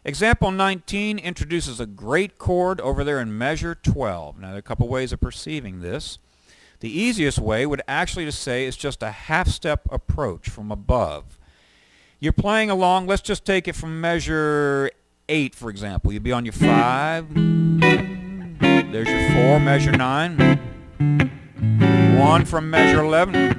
Example 19 introduces a great chord over there in measure 12. Now there are a couple ways of perceiving this. The easiest way would actually to say it's just a half-step approach from above. You're playing along, let's just take it from measure 8 for example. You'd be on your 5, there's your 4, measure 9, 1 from measure 11.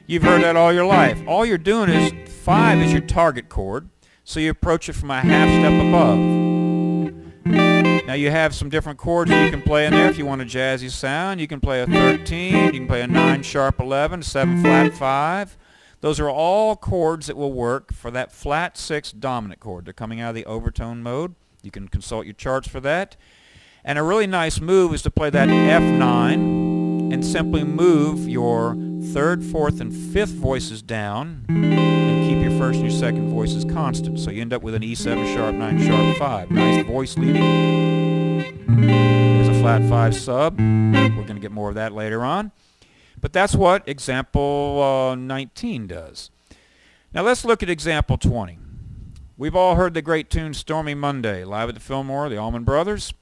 You've heard that all your life. All you're doing is 5 is your target chord, so you approach it from a half step above. Now you have some different chords that you can play in there if you want a jazzy sound. You can play a 13, you can play a 9 sharp 11, 7 flat 5. Those are all chords that will work for that flat 6 dominant chord. They're coming out of the overtone mode. You can consult your charts for that. And a really nice move is to play that F9 and simply move your 3rd, 4th, and 5th voices down and keep your 1st and your 2nd voices constant. So you end up with an E7 sharp 9 sharp 5. Nice voice leading. There's a flat 5 sub. We're going to get more of that later on. But that's what example 19 does. Now let's look at example 20. We've all heard the great tune Stormy Monday, live at the Fillmore, the Allman Brothers.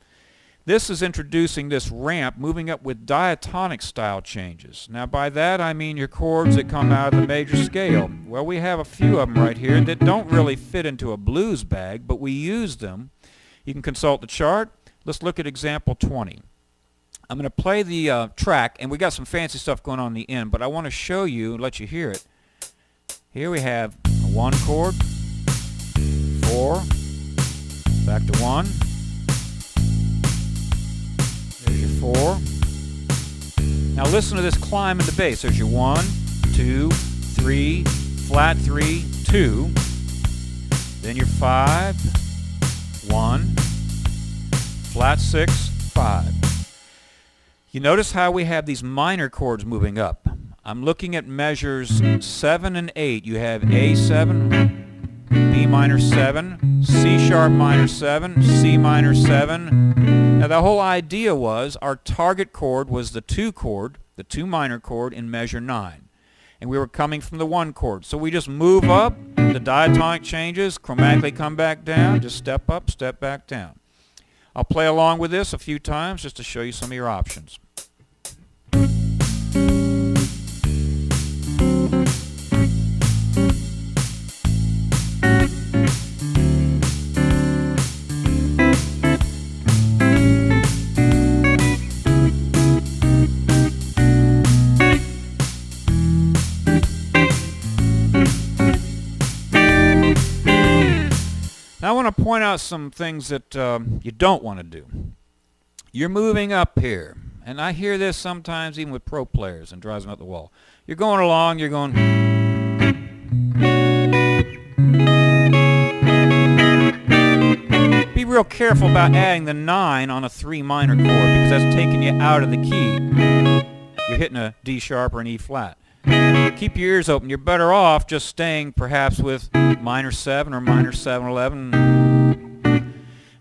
This is introducing this ramp moving up with diatonic style changes. Now by that I mean your chords that come out of the major scale. Well, we have a few of them right here that don't really fit into a blues bag, but we use them. You can consult the chart. Let's look at example 20. I'm going to play the track, and we got some fancy stuff going on in the end, but I want to show you and let you hear it. Here we have a 1 chord, 4, back to 1. There's your 4. Now listen to this climb in the bass. There's your 1, 2, 3, flat 3, 2. Then your 5, 1, flat 6, 5. You notice how we have these minor chords moving up. I'm looking at measures 7 and 8. You have A7, B minor 7, C sharp minor 7, C minor 7. Now the whole idea was our target chord was the 2 chord, the 2 minor chord in measure 9. And we were coming from the 1 chord. So we just move up, the diatonic changes, chromatically come back down, just step up, step back down. I'll play along with this a few times just to show you some of your options. Now I want to point out some things that you don't want to do. You're moving up here, and I hear this sometimes even with pro players and drives them up the wall. You're going along, you're going... Be real careful about adding the 9 on a 3 minor chord because that's taking you out of the key. You're hitting a D sharp or an E flat. Keep your ears open. You're better off just staying perhaps with minor 7 or minor 7/11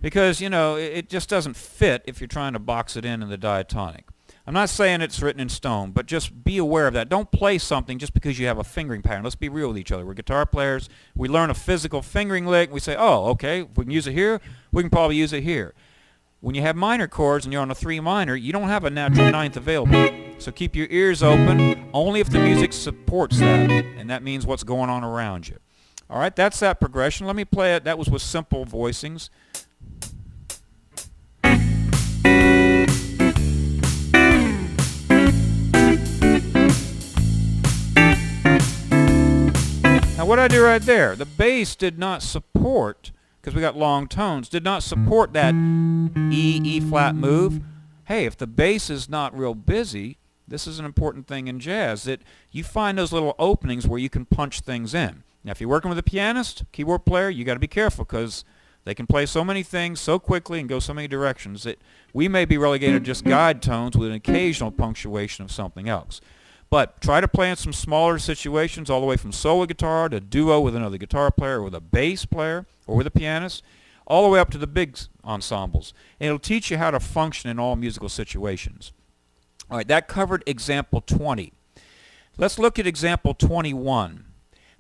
because, you know, it just doesn't fit if you're trying to box it in the diatonic. I'm not saying it's written in stone, but just be aware of that. Don't play something just because you have a fingering pattern. Let's be real with each other. We're guitar players. We learn a physical fingering lick. We say, oh, okay, if we can use it here, we can probably use it here. When you have minor chords and you're on a 3 minor, you don't have a natural 9th available. So keep your ears open only if the music supports that, and that means what's going on around you. All right, that's that progression. Let me play it. That was with simple voicings. Now what I do right there, the bass did not support, because we got long tones, did not support that E flat move. Hey, if the bass is not real busy, this is an important thing in jazz, that you find those little openings where you can punch things in. Now if you're working with a pianist, keyboard player, you got to be careful because they can play so many things so quickly and go so many directions that we may be relegated to just guide tones with an occasional punctuation of something else. But try to play in some smaller situations all the way from solo guitar to duo with another guitar player or with a bass player or with a pianist, all the way up to the big ensembles. And it'll teach you how to function in all musical situations. All right, that covered example 20. Let's look at example 21.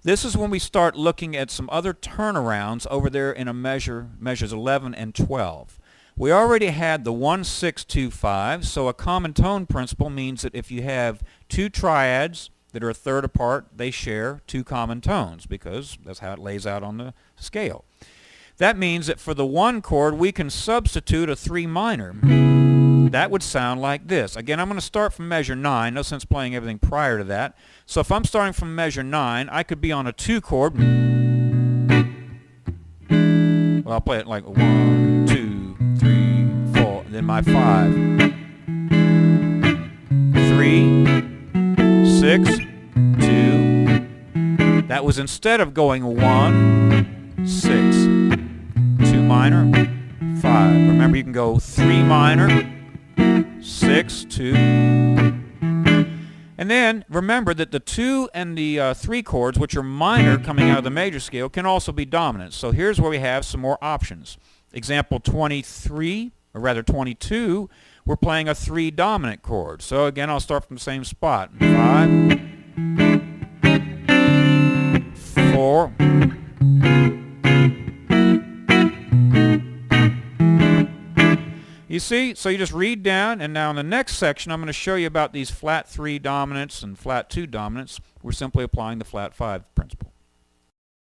This is when we start looking at some other turnarounds over there in a measures 11 and 12. We already had the 1-6-2-5, so a common tone principle means that if you have two triads that are a third apart, they share two common tones because that's how it lays out on the scale. That means that for the 1 chord, we can substitute a 3 minor. That would sound like this. Again, I'm going to start from measure 9. No sense playing everything prior to that. So if I'm starting from measure 9, I could be on a 2 chord. Well, I'll play it like 1, 2, 3, 4, and then my 5. 3, 6, 2. That was instead of going 1, 6, 2 minor, 5. Remember, you can go 3 minor, 6, 2. And then remember that the 2 and the 3 chords, which are minor coming out of the major scale, can also be dominant. So here's where we have some more options. Example 23, or rather 22, we're playing a 3 dominant chord. So again, I'll start from the same spot. 5, 4, you see, so you just read down, and now in the next section I'm going to show you about these flat 3 dominants and flat 2 dominants. We're simply applying the flat 5 principle.